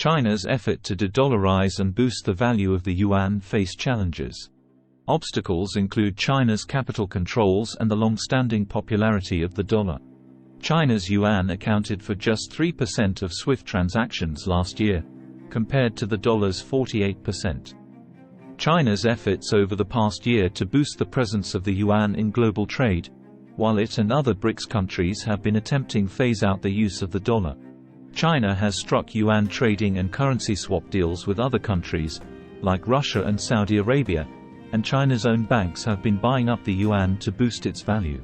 China's effort to de-dollarize and boost the value of the yuan face challenges. Obstacles include China's capital controls and the long-standing popularity of the dollar. China's yuan accounted for just 3% of SWIFT transactions last year, compared to the dollar's 48%. China's efforts over the past year to boost the presence of the yuan in global trade, while it and other BRICS countries have been attempting phase out the use of the dollar. China has struck yuan trading and currency swap deals with other countries, like Russia and Saudi Arabia, and China's own banks have been buying up the yuan to boost its value.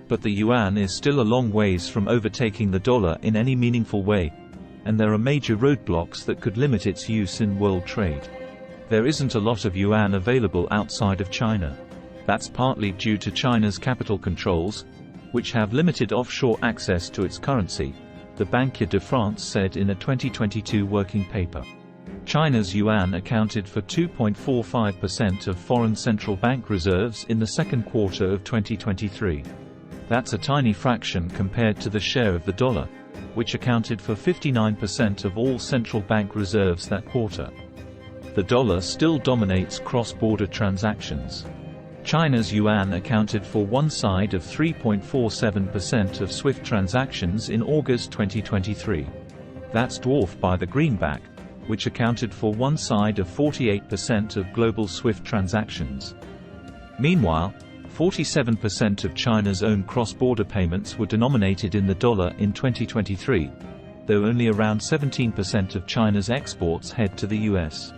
But the yuan is still a long ways from overtaking the dollar in any meaningful way, and there are major roadblocks that could limit its use in world trade. There isn't a lot of yuan available outside of China. That's partly due to China's capital controls, which have limited offshore access to its currency, the Banque de France said in a 2022 working paper. China's yuan accounted for 2.45% of foreign central bank reserves in the second quarter of 2023. That's a tiny fraction compared to the share of the dollar, which accounted for 59% of all central bank reserves that quarter. The dollar still dominates cross-border transactions. China's yuan accounted for one side of 3.47% of SWIFT transactions in August 2023. That's dwarfed by the greenback, which accounted for one side of 48% of global SWIFT transactions. Meanwhile, 47% of China's own cross-border payments were denominated in the dollar in 2023, though only around 17% of China's exports head to the US.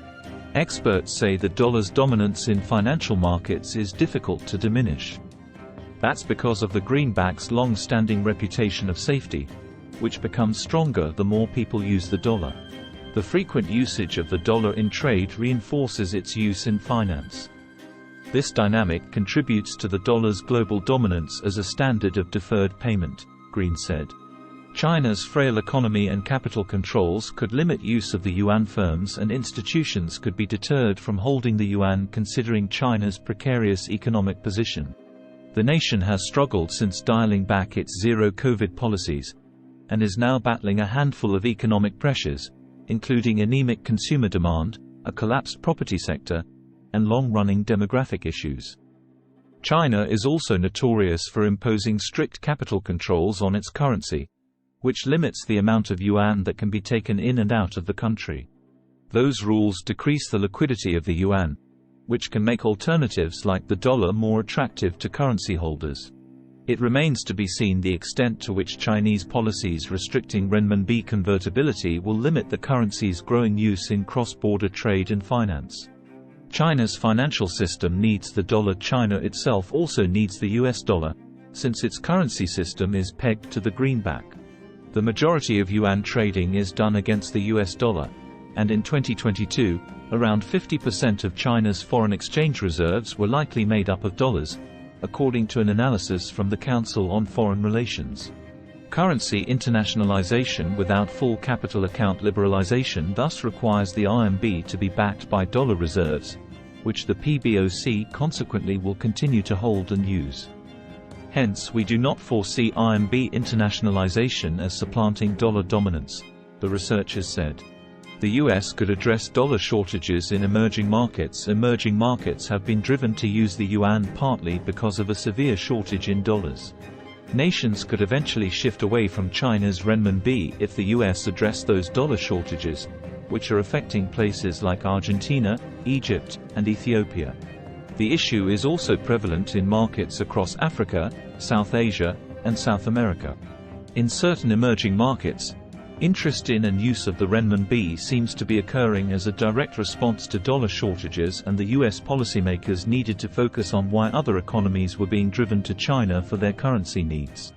Experts say the dollar's dominance in financial markets is difficult to diminish. That's because of the greenback's long-standing reputation of safety, which becomes stronger the more people use the dollar. The frequent usage of the dollar in trade reinforces its use in finance. This dynamic contributes to the dollar's global dominance as a standard of deferred payment, Green said. China's frail economy and capital controls could limit use of the yuan. Firms and institutions could be deterred from holding the yuan considering China's precarious economic position. The nation has struggled since dialing back its zero-COVID policies, and is now battling a handful of economic pressures, including anemic consumer demand, a collapsed property sector, and long-running demographic issues. China is also notorious for imposing strict capital controls on its currency, which limits the amount of yuan that can be taken in and out of the country. Those rules decrease the liquidity of the yuan, which can make alternatives like the dollar more attractive to currency holders. It remains to be seen the extent to which Chinese policies restricting renminbi convertibility will limit the currency's growing use in cross-border trade and finance. China's financial system needs the dollar. China itself also needs the US dollar, since its currency system is pegged to the greenback. The majority of yuan trading is done against the US dollar, and in 2022, around 50% of China's foreign exchange reserves were likely made up of dollars, according to an analysis from the Council on Foreign Relations. Currency internationalization without full capital account liberalization thus requires the RMB to be backed by dollar reserves, which the PBOC consequently will continue to hold and use. Hence, we do not foresee RMB internationalization as supplanting dollar dominance, the researchers said. The US could address dollar shortages in emerging markets. Emerging markets have been driven to use the yuan partly because of a severe shortage in dollars. Nations could eventually shift away from China's renminbi if the US addressed those dollar shortages, which are affecting places like Argentina, Egypt, and Ethiopia. The issue is also prevalent in markets across Africa, South Asia, and South America. In certain emerging markets, interest in and use of the renminbi seems to be occurring as a direct response to dollar shortages, and the US policymakers needed to focus on why other economies were being driven to China for their currency needs.